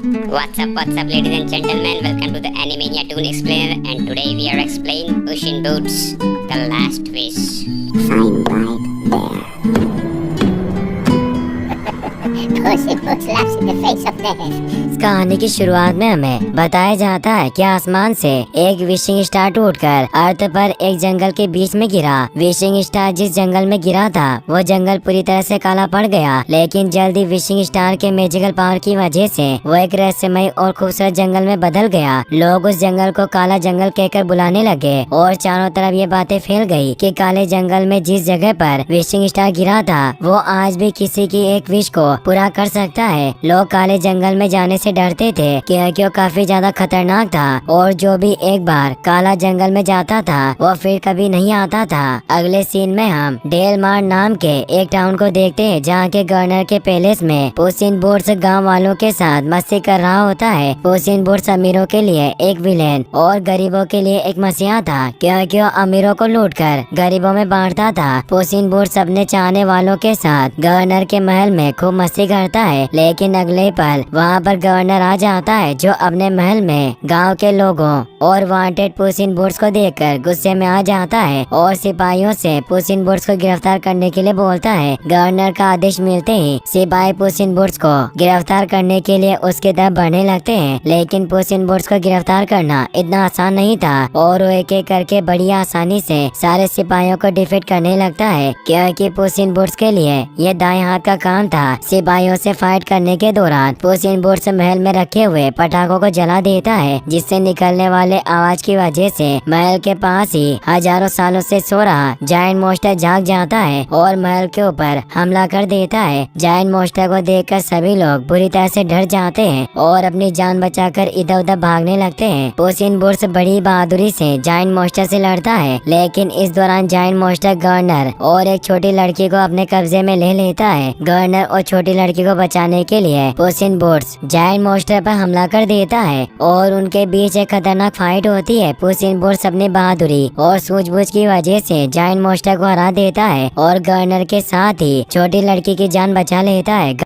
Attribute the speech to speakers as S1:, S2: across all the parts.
S1: What's up, ladies and gentlemen? Welcome to the Animania Toon Explainer, and today we are explaining Puss in Boots: The Last Wish.
S2: Fine right there. Puss in Boots laughs in the face of death.
S3: इस कहानी की शुरुआत में हमें बताया जाता है कि आसमान से एक विशिंग स्टार टूटकर अर्थ पर एक जंगल के बीच में गिरा। विशिंग स्टार जिस जंगल में गिरा था वो जंगल पूरी तरह से काला पड़ गया, लेकिन जल्दी विशिंग स्टार के मैजिकल पावर की वजह से वो एक रहस्यमय और खूबसूरत जंगल में बदल गया। लोग उस जंगल को काला जंगल कहकर बुलाने लगे और चारों तरफ ये बातें फैल गई कि काले जंगल में जिस जगह पर विशिंग स्टार गिरा था वो आज भी किसी की एक विश को पूरा कर सकता है। लोग काले जंगल में जाने से डरते थे क्योंकि वो काफी ज्यादा खतरनाक था और जो भी एक बार काला जंगल में जाता था वो फिर कभी नहीं आता था। अगले सीन में हम डेलमार नाम के एक टाउन को देखते हैं जहाँ के गवर्नर के पैलेस में पुस इन बूट्स गाँव वालों के साथ मस्ती कर रहा होता है। पुस इन बूट्स अमीरों के लिए एक विलेन और गरीबों के लिए एक मसीहा था क्योंकि वो अमीरों को लूटकर गरीबों में बांटता था। पुस इन बूट्स अपने चाहने वालों के साथ गवर्नर के महल में खूब मस्ती करता है, लेकिन अगले पल वहाँ पर गवर्नर आ जाता है जो अपने महल में गांव के लोगों और वांटेड पुस इन बूट्स को देखकर गुस्से में आ जाता है और सिपाहियों से पुस इन बूट्स को गिरफ्तार करने के लिए बोलता है। गवर्नर का आदेश मिलते ही सिपाही पुस इन बूट्स को गिरफ्तार करने के लिए उसके तरफ बढ़ने लगते हैं, लेकिन पुस इन बूट्स को गिरफ्तार करना इतना आसान नहीं था और वो एक एक करके बड़ी आसानी से सारे सिपाहियों को डिफीट करने लगता है क्योंकि पुस इन बूट्स के लिए ये दाएं हाथ का काम था। सिपाहियों से फाइट करने के दौरान पुस इन बूट्स महल में रखे हुए पटाखों को जला देता है, जिससे निकलने वाले आवाज की वजह से महल के पास ही हजारों सालों से सो रहा जायंट मॉन्स्टर जाग जाता है और महल के ऊपर हमला कर देता है। जायंट मॉन्स्टर को देखकर सभी लोग बुरी तरह से डर जाते हैं और अपनी जान बचाकर इधर उधर भागने लगते हैं। पुस इन बूट्स बड़ी बहादुरी से जायंट मॉन्स्टर से लड़ता है, लेकिन इस दौरान जायंट मॉन्स्टर गवर्नर और एक छोटी लड़की को अपने कब्जे में ले लेता है। गवर्नर और छोटी लड़की को बचाने के लिए पुस इन बूट्स जायंट मॉन्स्टर पर हमला कर देता है और उनके बीच एक खतरनाक फाइट होती है। पुस इन बूट्स अपनी बहादुरी और सूझबूझ की वजह से जायंट मॉन्स्टर को हरा देता है और गवर्नर के साथ ही छोटी लड़की की जान बचा लेता है।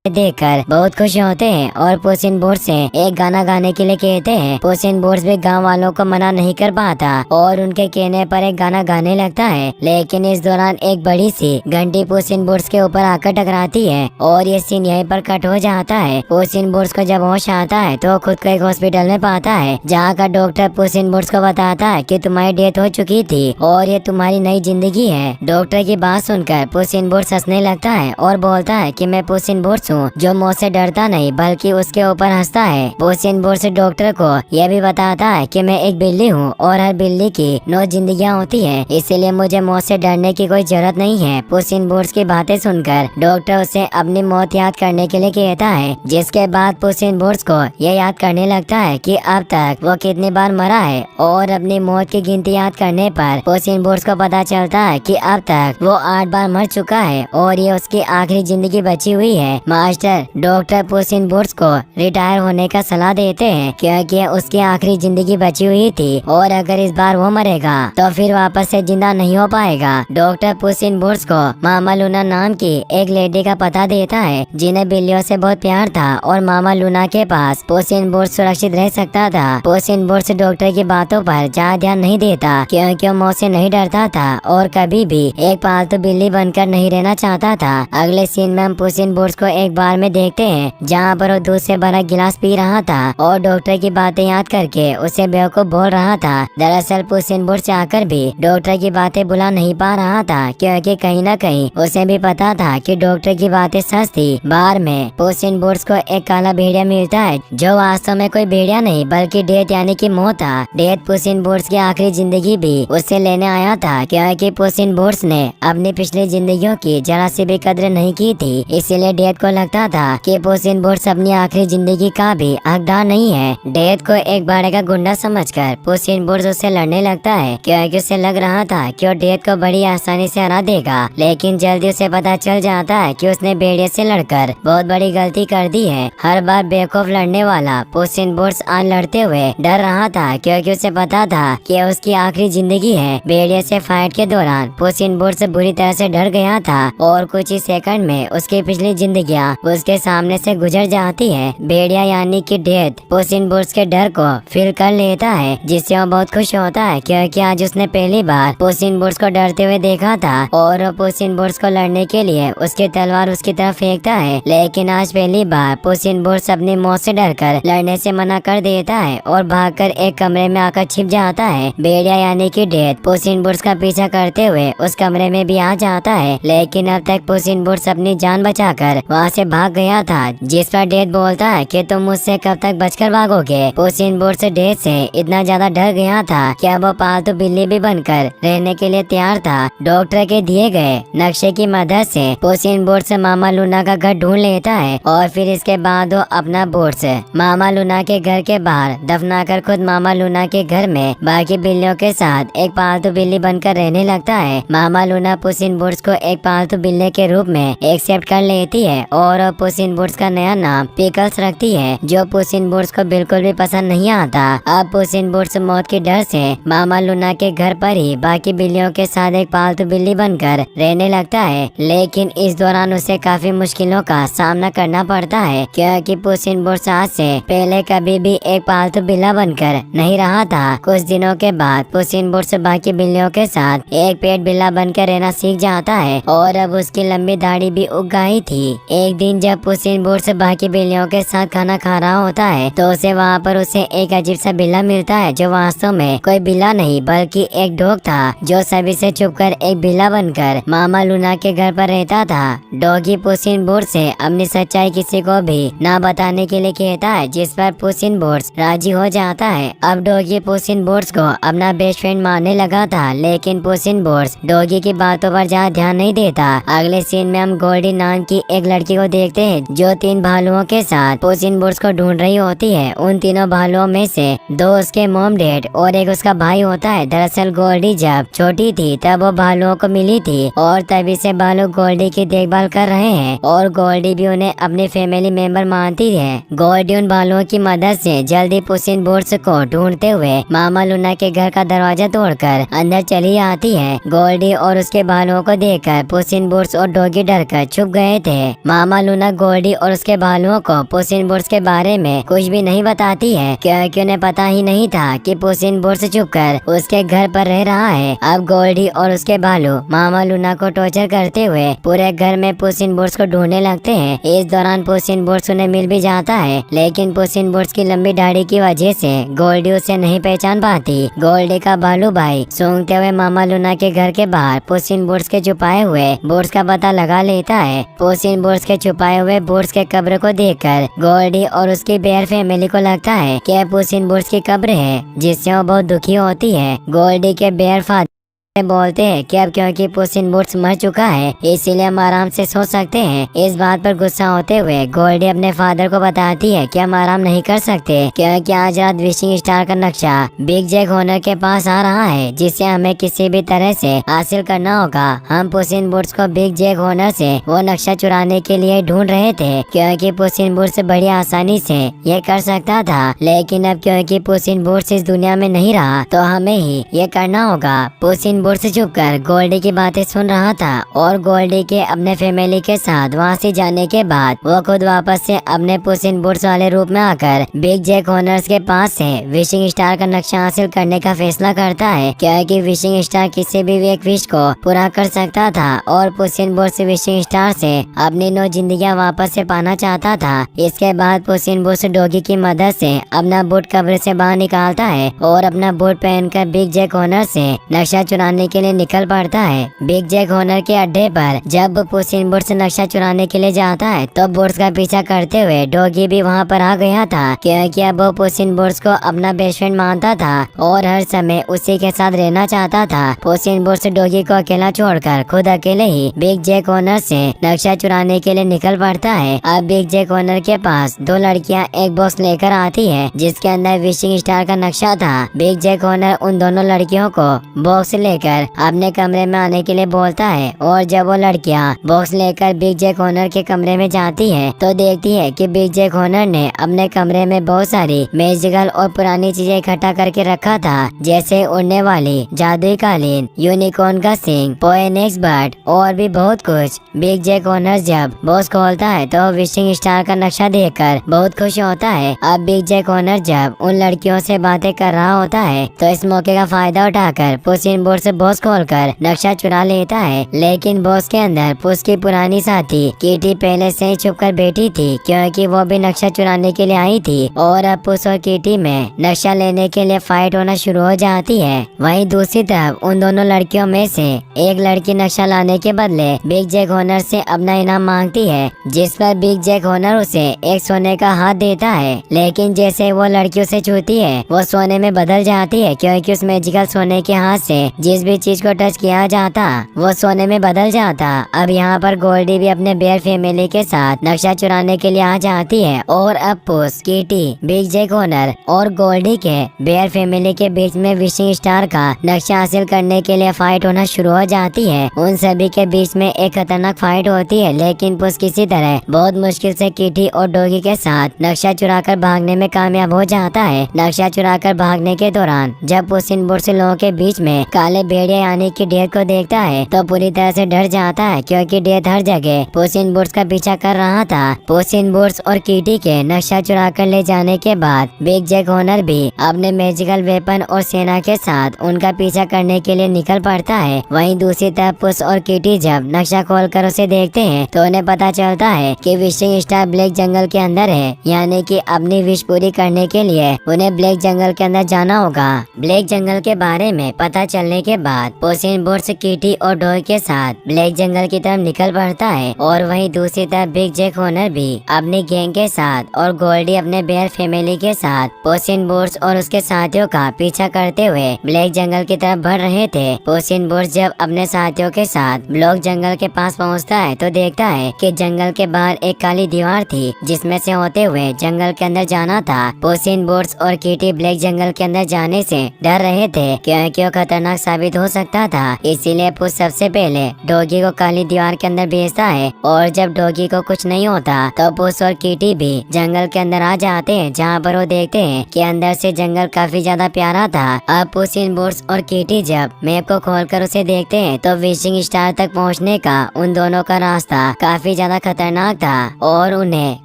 S3: देखकर बहुत खुश होते हैं और पुस इन बूट्स से एक गाना गाने के लिए कहते हैं। पुस इन बूट्स भी गांव वालों को मना नहीं कर पाता और उनके कहने पर एक गाना गाने लगता है, लेकिन इस दौरान एक बड़ी सी घंटी पुस इन बूट्स के ऊपर आकर टकराती है और ये सीन यहीं पर कट हो जाता है। पुस इन बूट्स को जब होश आता है तो खुद को एक हॉस्पिटल में पाता है जहाँ का डॉक्टर पुस इन बूट्स को बताता है कि तुम्हारी डेथ हो चुकी थी और ये तुम्हारी नई जिंदगी है। डॉक्टर की बात सुनकर पुस इन बूट्स हंसने लगता है और बोलता है कि मैं पुस इन बूट्स जो मौत से डरता नहीं बल्कि उसके ऊपर हंसता है। पुस इन बूट्स डॉक्टर को यह भी बताता है कि मैं एक बिल्ली हूँ और हर बिल्ली की 9 जिंदगियाँ होती है, इसीलिए मुझे मौत से डरने की कोई जरूरत नहीं है। पुस इन बूट्स की बातें सुनकर डॉक्टर उसे अपनी मौत याद करने के लिए कहता है, जिसके बाद पुस इन बूट्स को यह याद करने लगता है कि अब तक वो कितनी बार मरा है और अपनी मौत की गिनती याद करने पर पुस इन बूट्स को पता चलता है कि अब तक वो 8 बार मर चुका है और ये उसकी आखिरी जिंदगी बची हुई है। मास्टर डॉक्टर पुस इन बूट्स को रिटायर होने का सलाह देते हैं क्योंकि उसकी आखिरी जिंदगी बची हुई थी और अगर इस बार वो मरेगा तो फिर वापस से जिंदा नहीं हो पाएगा। डॉक्टर पुस इन बूट्स को मामा लूना नाम की एक लेडी का पता देता है जिन्हें बिल्लियों से बहुत प्यार था और मामा लूना के पास पुस इन बूट्स सुरक्षित रह सकता था। पुस इन बूट्स डॉक्टर की बातों पर ज्यादा ध्यान नहीं देता क्योंकि वो मौत से नहीं डरता था और कभी भी एक पालतू बिल्ली बनकर नहीं रहना चाहता था। अगले सीन में हम पुस इन बूट्स को एक बार में देखते हैं जहाँ पर वो दूध से भरा गिलास पी रहा था और डॉक्टर की बातें याद करके उसे बेवकूफ बोल रहा था। दरअसल पुस इन बूट्स आकर भी डॉक्टर की बातें बुला नहीं पा रहा था क्योंकि कहीं न कहीं उसे भी पता था कि डॉक्टर की बातें सच थी। बार में पुस इन बूट्स को एक काला भेड़िया मिलता है जो वास्तव में कोई भेड़िया नहीं बल्कि डेथ यानी कि मौत था। डेथ पुस इन बूट्स की आखिरी जिंदगी भी उससे लेने आया था क्योंकि पुस इन बूट्स ने अपनी पिछली जिंदगियों की जरा सी भी कदर नहीं की थी, इसीलिए डेथ को लगता था कि पुस इन बूट्स अपनी आखिरी जिंदगी का भी हकदार नहीं है। डेथ को एक बड़े का गुंडा समझकर पुस इन बूट्स उससे लड़ने लगता है क्योंकि उसे लग रहा था कि वो डेथ को बड़ी आसानी से हरा देगा, लेकिन जल्दी उसे पता चल जाता है कि उसने भेड़िए से लड़कर बहुत बड़ी गलती कर दी है। हर बार बेवकूफ लड़ने वाला पुस इन बूट्स आज लड़ते हुए डर रहा था क्योंकि उसे पता था कि उसकी आखिरी जिंदगी है। भेड़िए से फाइट के दौरान पुस इन बूट्स बुरी तरह से डर गया था और कुछ ही सेकंड में उसकी पिछली जिंदगियां उसके सामने से गुजर जाती है। भेड़िया यानी कि डेथ पुस इन बूट्स के डर को फील कर लेता है, जिससे वो बहुत खुश होता है क्योंकि आज उसने पहली बार पुस इन बूट्स को डरते हुए देखा था और वो पुस इन बूट्स को लड़ने के लिए उसकी तलवार उसकी तरफ फेंकता है। लेकिन आज पहली बार पुस इन बूट्स अपनी मौत से डरकर लड़ने से मना कर देता है और भागकर एक कमरे में आकर छिप जाता है। भेड़िया यानी कि डेथ पुस इन बूट्स का पीछा करते हुए उस कमरे में भी आ जाता है, लेकिन अब तक पुस इन बूट्स अपनी जान बचाकर वहाँ से भाग गया था। जिस पर डेथ बोलता है कि तुम मुझसे कब तक बचकर भागोगे। पुस इन बूट्स डेथ से इतना ज्यादा डर गया था कि अब वो पालतू बिल्ली भी बनकर रहने के लिए तैयार था। डॉक्टर के दिए गए नक्शे की मदद से पुस इन बूट्स मामा लूना का घर ढूंढ लेता है और फिर इसके बाद वो अपना बूट्स मामा लूना के घर के बाहर दफनाकर खुद मामा लूना के घर में बाकी बिल्लियों के साथ एक पालतू बिल्ली बनकर रहने लगता है। मामा लूना पुस इन बूट्स को एक पालतू बिल्ली के रूप में एक्सेप्ट कर लेती है और पुस इन बूट्स का नया नाम पिकल्स रखती है, जो पुस इन बूट्स को बिल्कुल भी पसंद नहीं आता। अब पुस इन बूट्स मौत के डर से मामा लूना के घर पर ही बाकी बिल्लियों के साथ एक पालतू बिल्ली बनकर रहने लगता है, लेकिन इस दौरान उसे काफी मुश्किलों का सामना करना पड़ता है क्योंकि पुस इन बूट्स आज से पहले कभी भी एक पालतू बिल्ला बनकर नहीं रहा था। कुछ दिनों के बाद पुस इन बूट्स बाकी बिल्लियों के साथ एक पेट बिल्ला बनकर रहना सीख जाता है और अब उसकी लंबी दाढ़ी भी उग गई थी। एक दिन जब पुस इन बूट्स बाकी बिल्लियों के साथ खाना खा रहा होता है तो उसे वहाँ पर उसे एक अजीब सा बिल्ला मिलता है, जो वास्तव में कोई बिल्ला नहीं बल्कि एक डॉग था, जो सभी से छुपकर एक बिल्ला बनकर मामा लूना के घर पर रहता था। डॉगी पुस इन बूट्स से अपनी सच्चाई किसी को भी ना बताने के लिए कहता है, जिस पर पुस इन बूट्स राजी हो जाता है। अब डॉगी पुस इन बूट्स को अपना बेस्ट फ्रेंड मानने लगा था, लेकिन पुस इन बूट्स डॉगी की बातों पर ज्यादा ध्यान नहीं देता। अगले सीन में हम गोल्डी नाम की एक लड़की को देखते हैं, जो 3 भालुओं के साथ पुस इन बूट्स को ढूंढ रही होती है। उन तीनों भालुओं में से 2 उसके मॉम डैड और एक उसका भाई होता है। दरअसल गोल्डी जब छोटी थी तब वो भालुओं को मिली थी और तभी से भालू गोल्डी की देखभाल कर रहे हैं और गोल्डी भी उन्हें अपनी फैमिली मेंबर मानती है। गोल्डी उन भालुओं की मदद से जल्दी पुस इन बूट्स को ढूंढते हुए मामा लूना के घर का दरवाजा तोड़कर अंदर चली आती है। गोल्डी और उसके भालुओं को देखकर पुस इन बूट्स और डॉगी डरकर छुप गए थे। मामा लूना गोल्डी और उसके भालुओं को पुस इन बूट्स के बारे में कुछ भी नहीं बताती है क्योंकि उन्हें पता ही नहीं था कि पुस इन बूट्स छुपकर उसके घर पर रह रहा है। अब गोल्डी और उसके भालू मामा लूना को टॉर्चर करते हुए पूरे घर में पुस इन बूट्स को ढूंढने लगते हैं। इस दौरान पुस इन बूट्स उन्हें मिल भी जाता है, लेकिन पुस इन बूट्स की लंबी दाढ़ी की वजह से गोल्डी उसे नहीं पहचान पाती। गोल्डी का भालू भाई सूंघते हुए मामा लूना के घर के बाहर पुस इन बूट्स के छुपाए हुए बूट्स का पता लगा लेता है। पुस इन बूट्स के छुपाए हुए बूट्स के कब्र को देखकर गोल्डी और उसकी बेयर फैमिली को लगता है कि पुस इन बूट्स की कब्र है, जिससे वो बहुत दुखी होती है। गोल्डी के बेयर फादर बोलते हैं कि अब क्योंकि पुस इन बूट्स मर चुका है इसीलिए हम आराम से सो सकते हैं। इस बात पर गुस्सा होते हुए गोल्डी अपने फादर को बताती है कि हम आराम नहीं कर सकते क्योंकि आज रात विशिंग स्टार का नक्शा बिग जैक होनर के पास आ रहा है, जिसे हमें किसी भी तरह से हासिल करना होगा। हम पुस इन बूट्स को बिग जैक होनर से वो नक्शा चुराने के लिए ढूंढ रहे थे क्योंकि पुस इन बूट्स बड़ी आसानी से ये कर सकता था, लेकिन अब क्योंकि पुस इन बूट्स इस दुनिया में नहीं रहा तो हमें ही ये करना होगा। पुस इन बूट्स छुपकर गोल्डी की बातें सुन रहा था और गोल्डी के अपने फैमिली के साथ वहाँ से जाने के बाद वो खुद वापस से अपने पुस इन बूट्स वाले रूप में आकर बिग जैक होनर्स के पास से विशिंग स्टार का नक्शा हासिल करने का फैसला करता है क्योंकि विशिंग स्टार किसी भी एक विश को पूरा कर सकता था और पुस इन बूट्स विशिंग स्टार से अपनी 9 जिंदगियां वापस से पाना चाहता था। इसके बाद पुस इन बूट्स डॉगी की मदद से अपना बूट कब्र से बाहर निकालता है और अपना बूट पहनकर बिग जैक होनर से नक्शा चुराने के लिए निकल पड़ता है। बिग जैक होनर के अड्डे पर जब पुस इन बूट्स नक्शा चुराने के लिए जाता है तो बूट्स का पीछा करते हुए डॉगी भी वहाँ पर आ गया था क्योंकि अब वो पुस इन बूट्स को अपना बेस्ट फ्रेंड मानता था और हर समय उसी के साथ रहना चाहता था। पुस इन बूट्स डॉगी को अकेला छोड़कर खुद अकेले ही बिग जैक होनर से नक्शा चुराने के लिए निकल पड़ता है। अब बिग जैक होनर के पास 2 लड़कियाँ एक बॉक्स लेकर आती है जिसके अंदर विशिंग स्टार का नक्शा था। बिग जैक होनर उन दोनों लड़कियों को बॉक्स लेकर लेकर अपने कमरे में आने के लिए बोलता है और जब वो लड़कियाँ बॉक्स लेकर बिग जैक ओनर के कमरे में जाती है तो देखती है कि बिग जैक ओनर ने अपने कमरे में बहुत सारी मैजिकल और पुरानी चीजें इकट्ठा करके रखा था, जैसे उड़ने वाली जादुई कालीन, यूनिकॉर्न का सिंग, पोएनिक्स बर्ड और भी बहुत कुछ। बिग जैक ओनर जब बॉक्स खोलता है तो विशिंग स्टार का नक्शा देखकर बहुत खुश होता है। अब बिग जैक ओनर जब उन लड़कियों से बातें कर रहा होता है तो इस मौके का फायदा उठाकर पुस इन बूट्स से बॉक्स खोलकर नक्शा चुरा लेता है, लेकिन बॉक्स के अंदर पुस की पुरानी साथी कीटी पहले से ही छुपकर बैठी थी, क्योंकि वो भी नक्शा चुराने के लिए आई थी और अब पुस और कीटी में नक्शा लेने के लिए फाइट होना शुरू हो जाती है। वहीं दूसरी तरफ उन दोनों लड़कियों में से एक लड़की नक्शा लाने के बदले बिग जैक ओनर से अपना इनाम मांगती है, जिस पर बिग जैक ओनर उसे एक सोने का हाथ देता है, लेकिन जैसे वो लड़की उसे छूती है वो सोने में बदल जाती है, क्योंकि उस मैजिकल सोने के हाथ से जिस भी चीज को टच किया जाता वो सोने में बदल जाता। अब यहाँ पर गोल्डी भी अपने बेयर फैमिली के साथ नक्शा चुराने के लिए आ जाती है और अब पुस, कीटी, बिग जैक ओनर और गोल्डी के बेयर फैमिली के बीच में विशिंग स्टार का नक्शा हासिल करने के लिए फाइट होना शुरू हो जाती है। उन सभी के बीच में एक खतरनाक फाइट होती है, लेकिन पुस किसी तरह बहुत मुश्किल से कीटी और डॉगी के साथ नक्शा चुराकर भागने में कामयाब हो जाता है। नक्शा चुराकर भागने के दौरान जब पुस इन बूट्स लोगों के बीच में काले भेड़िया यानी कि डेथ को देखता है तो पूरी तरह से डर जाता है, क्योंकि डेथ हर जगह पुस इन बूट्स का पीछा कर रहा था। पुस इन बूट्स और कीटी के नक्शा चुरा कर ले जाने के बाद बिग जैक ओनर भी अपने मैजिकल वेपन और सेना के साथ उनका पीछा करने के लिए निकल पड़ता है। वहीं दूसरी तरफ पुस और कीटी जब नक्शा खोलकर उसे देखते हैं तो उन्हें पता चलता है कि विशिंग स्टार ब्लैक जंगल के अंदर है, यानी कि अपनी विश पूरी करने के लिए उन्हें ब्लैक जंगल के अंदर जाना होगा। ब्लैक जंगल के बारे में पता चलने के बाद पुस इन बूट्स, कीटी और डॉग के साथ ब्लैक जंगल की तरफ निकल पड़ता है और वहीं दूसरी तरफ बिग जैक ओनर भी अपनी गैंग के साथ और गोल्डी अपने बेयर फैमिली के साथ पुस इन बूट्स और उसके साथियों का पीछा करते हुए ब्लैक जंगल की तरफ बढ़ रहे थे। पुस इन बूट्स जब अपने साथियों के साथ ब्लैक जंगल के पास पहुंचता है तो देखता है कि जंगल के बाहर एक काली दीवार थी, जिसमें से होते हुए जंगल के अंदर जाना था। पुस इन बूट्स और कीटी ब्लैक जंगल के अंदर जाने से डर रहे थे, क्योंकि वो खतरनाक साबित हो सकता था। इसीलिए पुस सबसे पहले डॉगी को काली दीवार के अंदर भेजता है और जब डॉगी को कुछ नहीं होता तो पुस और कीटी भी जंगल के अंदर आ जाते हैं, जहाँ पर वो देखते हैं कि अंदर से जंगल काफी ज्यादा प्यारा था। अब पुस इन बूट्स और कीटी जब मैप को खोलकर उसे देखते हैं तो विशिंग स्टार तक पहुंचने का उन दोनों का रास्ता काफी ज्यादा खतरनाक था और उन्हें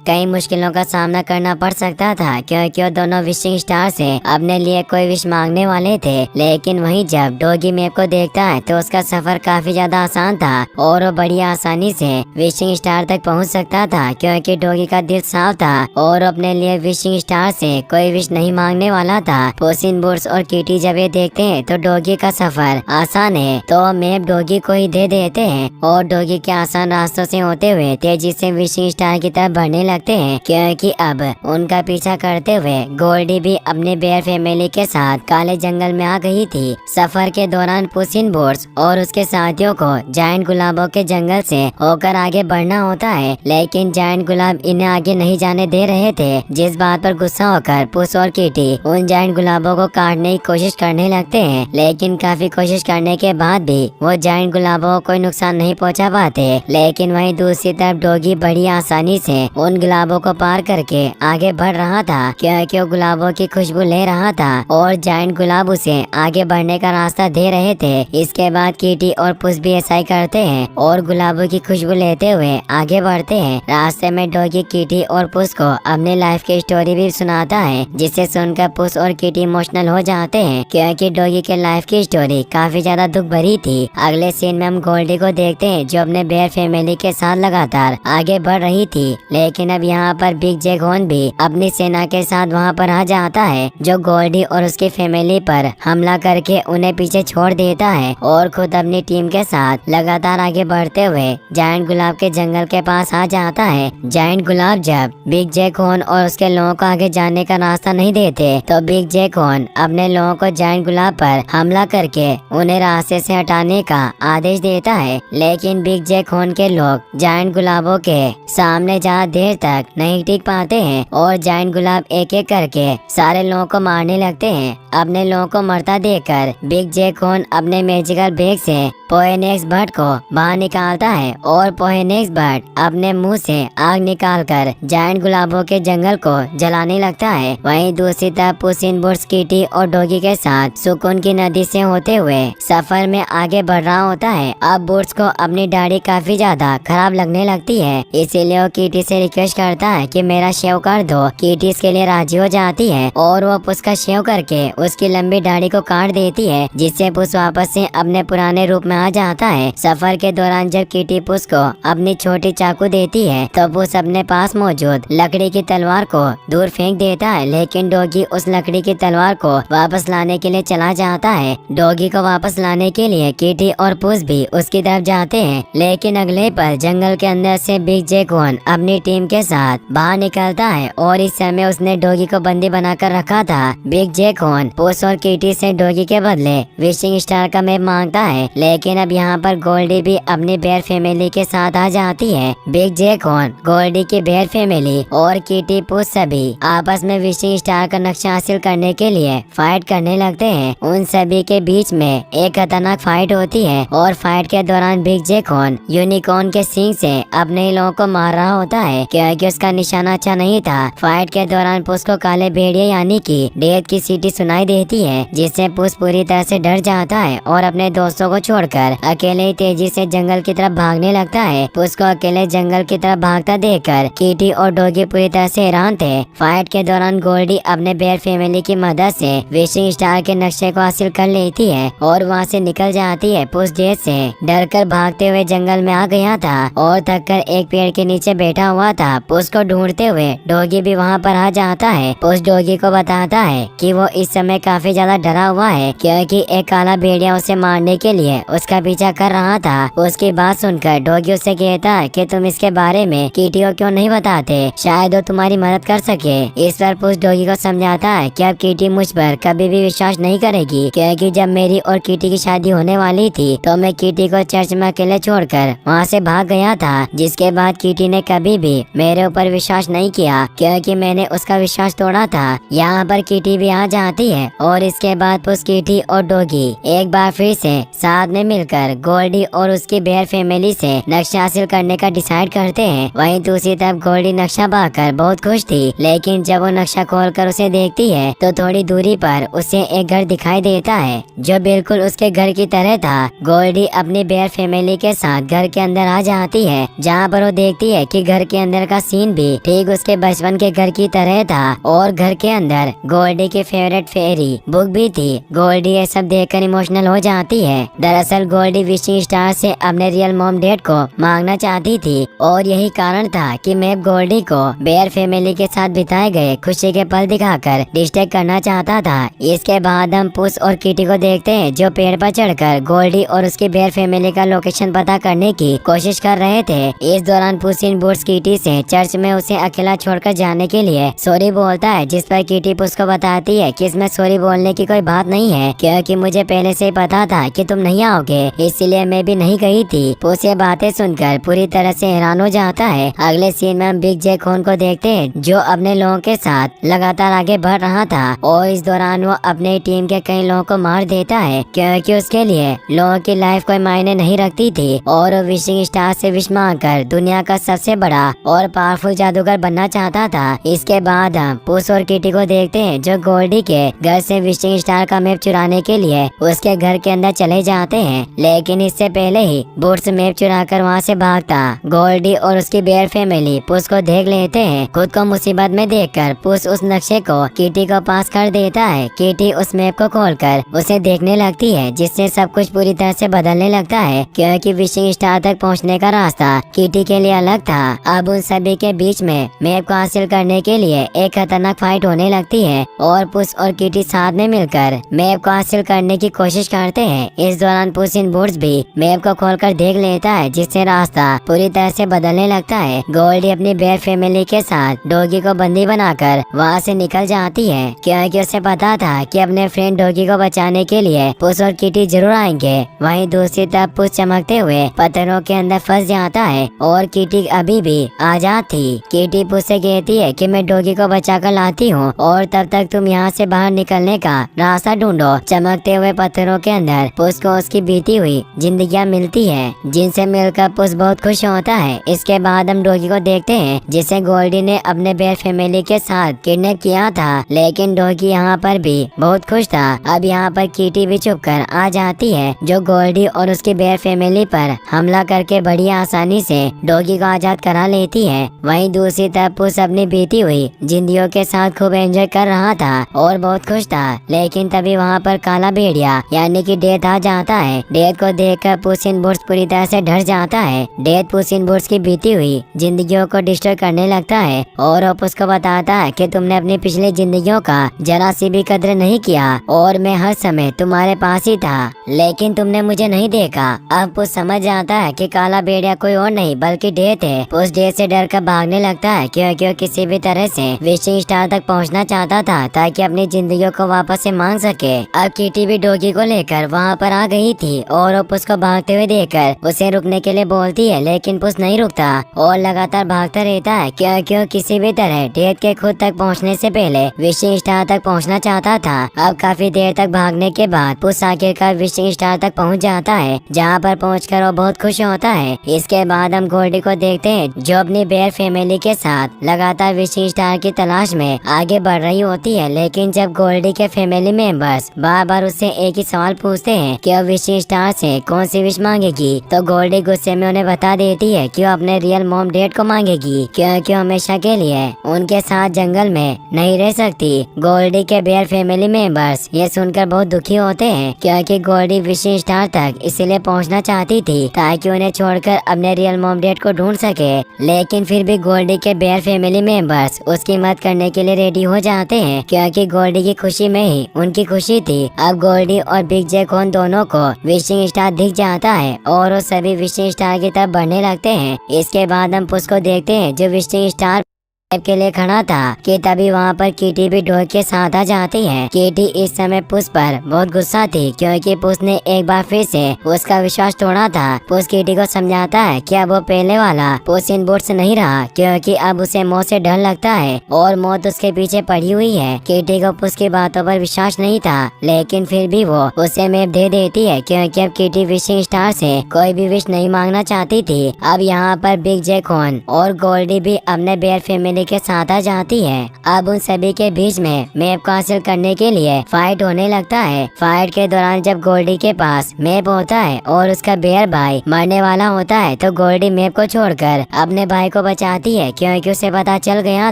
S3: कई मुश्किलों का सामना करना पड़ सकता था, क्योंकि वो दोनों विशिंग स्टार से अपने लिए कोई विश मांगने वाले थे। लेकिन वहीं जब डॉगी मैप को देखता है तो उसका सफर काफी ज्यादा आसान था और वो बड़ी आसानी से विशिंग स्टार तक पहुंच सकता था, क्योंकि डॉगी का दिल साफ था और अपने लिए विशिंग स्टार से कोई विश नहीं मांगने वाला था। पुस इन बूट्स और कीटी जब ये देखते हैं तो डॉगी का सफर आसान है तो मैप डॉगी को ही दे देते हैं और डॉगी के आसान रास्तों से होते हुए तेजी से विशिंग स्टार की तरफ बढ़ने लगते हैं, क्योंकि अब उनका पीछा करते हुए गोल्डी भी अपने बेयर फैमिली के साथ काले जंगल में आ गई थी। सफर के दौरान पुस इन बूट्स और उसके साथियों को जायंट गुलाबों के जंगल से होकर आगे बढ़ना होता है, लेकिन जायंट गुलाब इन्हें आगे नहीं जाने दे रहे थे, जिस बात पर गुस्सा होकर पुस और कीटी उन जायंट गुलाबों को काटने की कोशिश करने लगते हैं। लेकिन काफी कोशिश करने के बाद भी वो जायंट गुलाबों को कोई नुकसान नहीं पहुंचा पाते। लेकिन वहीं दूसरी तरफ डॉगी बड़ी आसानी से उन गुलाबों को पार करके आगे बढ़ रहा था, क्योंकि वो गुलाबों की खुशबू ले रहा था और जायंट गुलाब उसे आगे बढ़ने का रास्ता दे रहे थे। इसके बाद कीटी और पुस भी ऐसा ही करते हैं और गुलाबों की खुशबू लेते हुए आगे बढ़ते हैं। रास्ते में डॉगी कीटी और पुस को अपने लाइफ की स्टोरी भी सुनाता है, जिसे सुनकर पुस और कीटी इमोशनल हो जाते हैं, क्योंकि डॉगी के लाइफ की स्टोरी काफी ज्यादा दुख भरी थी। अगले सीन में हम गोल्डी को देखते हैं जो अपने बेयर फैमिली के साथ लगातार आगे बढ़ रही थी, लेकिन अब यहाँ पर बिग जैक ओनर भी अपनी सेना के साथ वहाँ पर आ जाता है, जो गोल्डी और उसकी फैमिली पर हमला करके उन्हें पीछे छोड़ देता है और खुद अपनी टीम के साथ लगातार आगे बढ़ते हुए जायंट गुलाब के जंगल के पास आ जाता है। जायंट गुलाब जब बिग जैक ओनर और उसके लोगों को आगे जाने का रास्ता नहीं देते तो बिग जैक ओनर अपने लोगों को जायंट गुलाब पर हमला करके उन्हें रास्ते से हटाने का आदेश देता है। लेकिन बिग जैक ओनर के लोग जायंट गुलाबों के सामने ज्यादा देर तक नहीं टिक पाते हैं और जायंट गुलाब एक एक करके सारे लोगों को मारने लगते हैं। अपने लोगों को मरता देखकर बिग जैक यूनिकॉर्न अपने मैजिकल बैग से पोहेनेक्स बर्ड को बाहर निकालता है और पोहेनेक्स बर्ड अपने मुंह से आग निकालकर जायंट गुलाबों के जंगल को जलाने लगता है। वहीं दूसरी तरफ पुस इन बूट्स किटी और डॉगी के साथ सुकून की नदी से होते हुए सफर में आगे बढ़ रहा होता है। अब बूट्स को अपनी दाढ़ी काफी ज्यादा खराब लगने लगती है, इसीलिए वो किटी से रिक्वेस्ट करता है कि मेरा शेव कर दो। किटी इसके लिए राजी हो जाती है और वो पुस का शेव करके उसकी लंबी दाढ़ी को काट देती है, जिससे पुस वापस से अपने पुराने रूप में आ जाता है। सफर के दौरान जब किटी पुस को अपनी छोटी चाकू देती है तो पुस अपने पास मौजूद लकड़ी की तलवार को दूर फेंक देता है, लेकिन डॉगी उस लकड़ी की तलवार को वापस लाने के लिए चला जाता है। डॉगी को वापस लाने के लिए किटी और पुस भी उसकी तरफ जाते हैं, लेकिन अगले पल जंगल के अंदर से बिग जैकॉन अपनी टीम के साथ बाहर निकलता है और इस समय उसने डॉगी को बंदी बनाकर रखा था। बिग जैकॉन पुस और किटी से डॉगी के बदले विशिंग स्टार का मैप मांगता है, लेकिन अब यहाँ पर गोल्डी भी अपनी बेयर फैमिली के साथ आ जाती है। बिग जैकॉन, गोल्डी की बेयर फैमिली और किटी पुस सभी आपस में विशिंग स्टार का नक्शा हासिल करने के लिए फाइट करने लगते हैं। उन सभी के बीच में एक खतरनाक फाइट होती है और फाइट के दौरान बिग जैकॉन यूनिकॉर्न के सींग से अपने ही लोगों को मार रहा होता है, क्योंकि उसका निशाना अच्छा नहीं था। फाइट के दौरान पुस को काले भेड़िए यानी कि डेथ की सीटी सुनाई देती है, जिससे पुस पूरी तरह से डर जाता है और अपने दोस्तों को छोड़कर अकेले ही तेजी से जंगल की तरफ भागने लगता है। पुस को अकेले जंगल की तरफ भागता देखकर किटी और डॉगी पूरी तरह से हैरान थे। फाइट के दौरान गोल्डी अपने बेयर फैमिली की मदद से विशिंग स्टार के नक्शे को हासिल कर लेती है और वहाँ से निकल जाती है। पुस डेथ से डरकर भागते हुए जंगल में आ गया था और थककर एक पेड़ के नीचे बैठा हुआ था। पुस को ढूंढते हुए डॉगी भी वहाँ पर आ जाता है। पुस डॉगी को बताता है कि वो इस समय काफी ज्यादा डरा हुआ है, क्योंकि एक काला भेड़िया उसे मारने के लिए उसका पीछा कर रहा था। उसकी बात सुनकर डॉगी उससे कहता है कि तुम इसके बारे में किटी को क्यों नहीं बताते, शायद वो तुम्हारी मदद कर सके। इस पर पुस डॉगी को समझाता है कि अब किटी मुझ पर कभी भी विश्वास नहीं करेगी, क्योंकि जब मेरी और किटी की शादी होने वाली थी तो मैं किटी को चर्च में अकेले छोड़कर वहाँ से भाग गया था, जिसके बाद किटी ने कभी भी मेरे ऊपर विश्वास नहीं किया, क्योंकि मैंने उसका विश्वास तोड़ा था। यहाँ पर किटी भी आ जाती है और इसके बाद पुस, किटी और डॉगी एक बार फिर से साथ में मिलकर गोल्डी और उसकी बेयर फैमिली से नक्शा हासिल करने का डिसाइड करते हैं। वहीं दूसरी तरफ गोल्डी नक्शा पाकर बहुत खुश थी, लेकिन जब वो नक्शा खोलकर उसे देखती है तो थोड़ी दूरी पर उसे एक घर दिखाई देता है जो बिल्कुल उसके घर की तरह था। गोल्डी अपनी बेयर फैमिली के साथ घर के अंदर आ जाती है, जहाँ पर वो देखती है कि घर के अंदर का सीन भी ठीक उसके बचपन के घर की तरह था और घर के अंदर गोल्डी की फेवरेट फेरी बुक भी थी। गोल्डी ये सब देखकर इमोशनल हो जाती है। दरअसल गोल्डी विशिंग स्टार से अपने रियल मॉम डैड को मांगना चाहती थी और यही कारण था कि मैं गोल्डी को बेयर फैमिली के साथ बिताए गए खुशी के पल दिखाकर डिस्ट्रैक्ट करना चाहता था। इसके बाद हम पुस और किटी को देखते हैं जो पेड़ पर चढ़कर गोल्डी और उसकी बेयर फैमिली का लोकेशन पता करने की कोशिश कर रहे थे। इस दौरान पुस इन बूट्स किटी से चर्च में उसे अकेला छोड़कर जाने के लिए सॉरी बोलता है, जिस पर किटी पुस को बताती है कि इसमें सॉरी बोलने की कोई बात नहीं है, क्योंकि मुझे पहले से ही पता था कि तुम नहीं आओगे, इसलिए मैं भी नहीं गई थी। पुस ये बातें सुनकर पूरी तरह से हैरान हो जाता है। अगले सीन में हम बिग जैकॉन को देखते हैं जो अपने लोगों के साथ लगातार आगे बढ़ रहा था और इस दौरान वो अपने टीम के कई लोगों को मार देता है, क्योंकि उसके लिए लोगों की लाइफ कोई मायने नहीं रखती थी और वो विशिंग स्टार से विश मांगकर दुनिया का सबसे बड़ा और पावरफुल जादूगर बनना चाहता था। इसके बाद हम पुस और किटी को देखते हैं जो गोल्डी के घर से विशिंग स्टार का मैप चुराने के लिए उसके घर के अंदर चले जाते हैं, लेकिन इससे पहले ही बूट्स मैप चुराकर वहाँ से भागता गोल्डी और उसकी बेयर फैमिली पुस को देख लेते हैं। खुद को मुसीबत में देखकर पुस उस नक्शे को किटी को पास कर देता है। किटी उस मैप को खोलकर उसे देखने लगती है, जिससे सब कुछ पूरी तरह से बदलने लगता है, क्योंकि विशिंग स्टार तक पहुँचने का रास्ता किटी के लिए अलग था। अब उन सभी के बीच में मैप को हासिल करने के लिए एक खतरनाक फाइट होने लगती है और पुस और किटी साथ में मिलकर मैप को हासिल करने की कोशिश करते हैं। इस दौरान पुस इन बूट्स भी मैप को खोलकर देख लेता है, जिससे रास्ता पूरी तरह से बदलने लगता है। गोल्डी अपनी बेयर फैमिली के साथ डॉगी को बंदी बनाकर वहाँ से निकल जाती है, क्योंकि उसे पता था कि अपने फ्रेंड डॉगी को बचाने के लिए पुस और किटी जरूर आएंगे। वहीं दूसरी तरफ पुस चमकते हुए पत्थरों के अंदर फंस जाता है और किटी अभी भी आजाद थी। किटी पुस से कहती है कि मैं डॉगी को बचा कर लाती हूँ और तब तक तुम यहाँ से बाहर निकलने का रास्ता ढूंढो। चमकते हुए पत्थरों के अंदर पुस को उसकी बीती हुई जिंदगियाँ मिलती है, जिनसे मिलकर पुस बहुत खुश होता है। इसके बाद हम डॉगी को देखते हैं, जिसे गोल्डी ने अपने बेयर फैमिली के साथ किडनैप किया था, लेकिन डॉगी यहाँ पर भी बहुत खुश था। अब यहाँ पर कीटी भी छुप कर आ जाती है, जो गोल्डी और उसकी बेयर फैमिली पर हमला करके बड़ी आसानी से डॉगी को आजाद करा लेती है। वहीं दूसरी तरफ पुस अपनी बीती हुई जिंदगियों के साथ खूब एंजॉय कर रहा था और बहुत खुश था, लेकिन तभी वहाँ पर काला भेड़िया यानी कि डेथ आ जाता है। डेथ को देखकर पुस इन बूट्स पूरी तरह से डर जाता है। डेथ पुस इन बूट्स की बीती हुई जिंदगियों को डिस्ट्रॉय करने लगता है और वो पुस को बताता है कि तुमने अपनी पिछली जिंदगियों का जरा सी भी कदर नहीं किया और मैं हर समय तुम्हारे पास ही था, लेकिन तुमने मुझे नहीं देखा। अब पुस समझ जाता है कि काला भेड़िया कोई और नहीं बल्कि डेथ है। पुस डेथ से डर कर भागने लगता है, क्योंकि किसी भी तरह से विशिंग स्टार तक पहुंचना चाहता था ताकि अपनी जिंदगियों को वापस से मांग सके। अब कीटी भी डॉगी को लेकर वहां पर आ गई थी और वो पुस को भागते हुए देखकर उसे रुकने के लिए बोलती है, लेकिन पुस नहीं रुकता और लगातार भागता रहता है, क्योंकि किसी भी तरह डेथ के खुद तक पहुंचने से पहले विशिंग स्टार तक पहुंचना चाहता था। अब काफी देर तक भागने के बाद पुस आखिरकार विशिंग स्टार तक पहुंच जाता है, जहां पर पहुंचकर वो बहुत खुश होता है। इसके बाद हम गोल्डी को देखते हैं, जो अपनी बेयर फैमिली के साथ लगातार विशिंग स्टार की तलाश में आगे बढ़ रही होती है। लेकिन जब गोल्डी के फैमिली मेंबर्स बार बार उससे एक ही सवाल पूछते हैं कि वो विशिंग स्टार से कौन सी विश मांगेगी, तो गोल्डी गुस्से में उन्हें बता देती है कि वो अपने रियल मॉम डेड को मांगेगी, क्योंकि हमेशा के लिए उनके साथ जंगल में नहीं रह सकती। गोल्डी के बेयर फैमिली मेंबर्स ये सुनकर बहुत दुखी होते हैं, क्योंकि गोल्डी विशिंग स्टार तक इसलिए पहुंचना चाहती थी ताकि उन्हें छोड़कर अपने रियल मॉम डेड को ढूंढ सके। लेकिन फिर भी गोल्डी के बेयर फैमिली मेंबर्स उसकी मदद करने के लिए रेडी हो जाते हैं, क्योंकि गोल्डी की खुशी में ही उनकी खुशी थी। अब गोल्डी और बिग जैक उन दोनों को विशिंग स्टार दिख जाता है और वो सभी विशिंग स्टार की तरफ बढ़ने लगते हैं। इसके बाद हम पुस को देखते हैं, जो विशिंग स्टार के लिए खड़ा था कि तभी वहाँ पर कीटी भी डॉग के साथ आ जाती है। कीटी इस समय पुस पर बहुत गुस्सा थी, क्योंकि पुस ने एक बार फिर से उसका विश्वास तोड़ा था। पुस कीटी को समझाता है कि अब वो पहले वाला पुस इन बूट्स नहीं रहा, क्योंकि अब उसे मौत से डर लगता है और मौत उसके पीछे पड़ी हुई है। कीटी को पुस की बातों पर विश्वास नहीं था, लेकिन फिर भी वो उसे मैप दे देती है, क्योंकि अब कीटी विशिंग स्टार से कोई भी विश नहीं मांगना चाहती थी। अब यहाँ पर बिग जैक और गोल्डी भी अपने बेयर फैमिली के साथ आ जाती है। अब उन सभी के बीच में मैप को हासिल करने के लिए फाइट होने लगता है। फाइट के दौरान जब गोल्डी के पास मैप होता है और उसका बेयर भाई मरने वाला होता है, तो गोल्डी मैप को छोड़कर अपने भाई को बचाती है, क्योंकि उसे पता चल गया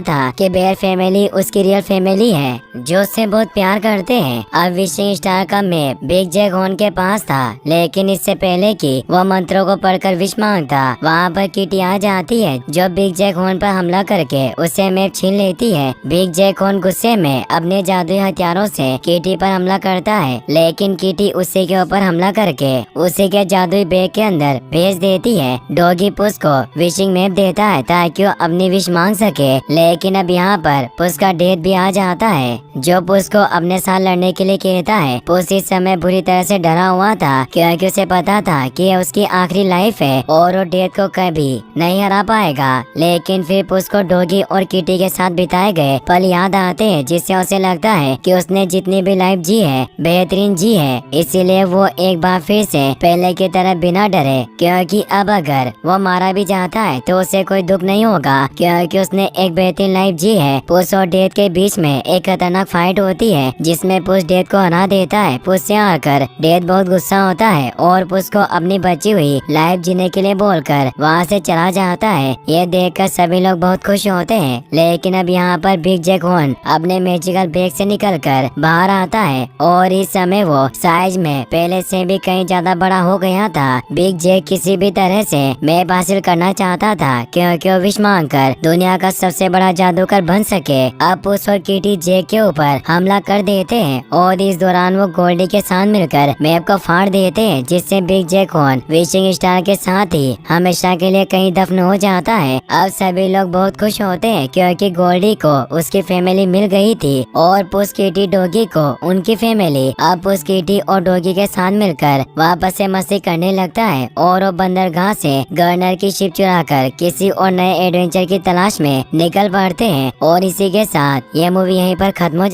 S3: था कि बेयर फैमिली उसकी रियल फैमिली है, जो उससे बहुत प्यार करते हैं। अब विशिंग स्टार का मैप बिग जैक के पास था, लेकिन इससे पहले कि वो मंत्रों को पढ़कर विश मांगता, वहाँ पर किटी आ जाती है, जो बिग जैक पर हमला करके उससे मैप छीन लेती है। बिग जैक गुस्से में अपने जादुई हथियारों से कीटी पर हमला करता है, लेकिन कीटी उसी के ऊपर हमला करके उसी के जादुई बैग के अंदर भेज देती है। डॉगी पुस को विशिंग मैप देता है ताकि वो अपनी विश मांग सके, लेकिन अब यहाँ पर पुस का डेथ भी आ जाता है, जो पुस को अपने साथ लड़ने के लिए कहता है। पुस इस समय बुरी तरह से डरा हुआ था, क्योंकि उसे पता था कि ये उसकी आखिरी लाइफ है और वो डेथ को कभी नहीं हरा पाएगा। लेकिन फिर पुस को डॉगी और किटी के साथ बिताए गए पल याद आते हैं, जिससे उसे लगता है कि उसने जितनी भी लाइफ जी है बेहतरीन जी है, इसीलिए वो एक बार फिर से पहले की तरह बिना डरे, क्योंकि अब अगर वो मारा भी जाता है तो उसे कोई दुख नहीं होगा, क्योंकि उसने एक बेहतरीन लाइफ जी है। पुस और डेथ के बीच में एक खतरनाक फाइट होती है, जिसमें पुस डेथ को हरा देता है। पुस से आकर डेथ बहुत गुस्सा होता है और पुस को अपनी बची हुई लाइफ जीने के लिए बोलकर वहाँ से चला जाता है। ये देखकर सभी लोग बहुत खुश होते हैं, लेकिन अब यहाँ पर बिग जैक अपने मैजिकल बैग से निकलकर बाहर आता है और इस समय वो साइज में पहले से भी कहीं ज्यादा बड़ा हो गया था। बिग जैक किसी भी तरह से मैप हासिल करना चाहता था, क्योंकि वो विश मांगकर दुनिया का सबसे बड़ा जादूगर बन सके। अब पुस और किटी जैक के ऊपर हमला कर देते हैं और इस दौरान वो गोल्डी के साथ मिलकर मैप को फाड़ देते हैं, जिससे बिग जैक विशिंग स्टार के साथ ही हमेशा के लिए कहीं दफन हो जाता है। अब सभी लोग बहुत खुश होते हैं, क्योंकि गोल्डी को उसकी फैमिली मिल गई थी और पुस किटी डॉगी को उनकी फैमिली। अब पुस किटी और डॉगी के साथ मिलकर वापस से मस्ती करने लगता है और वो बंदरगाह से गवर्नर की शिप चुराकर किसी और नए एडवेंचर की तलाश में निकल पड़ते हैं। और इसी के साथ ये मूवी यहीं पर खत्म हो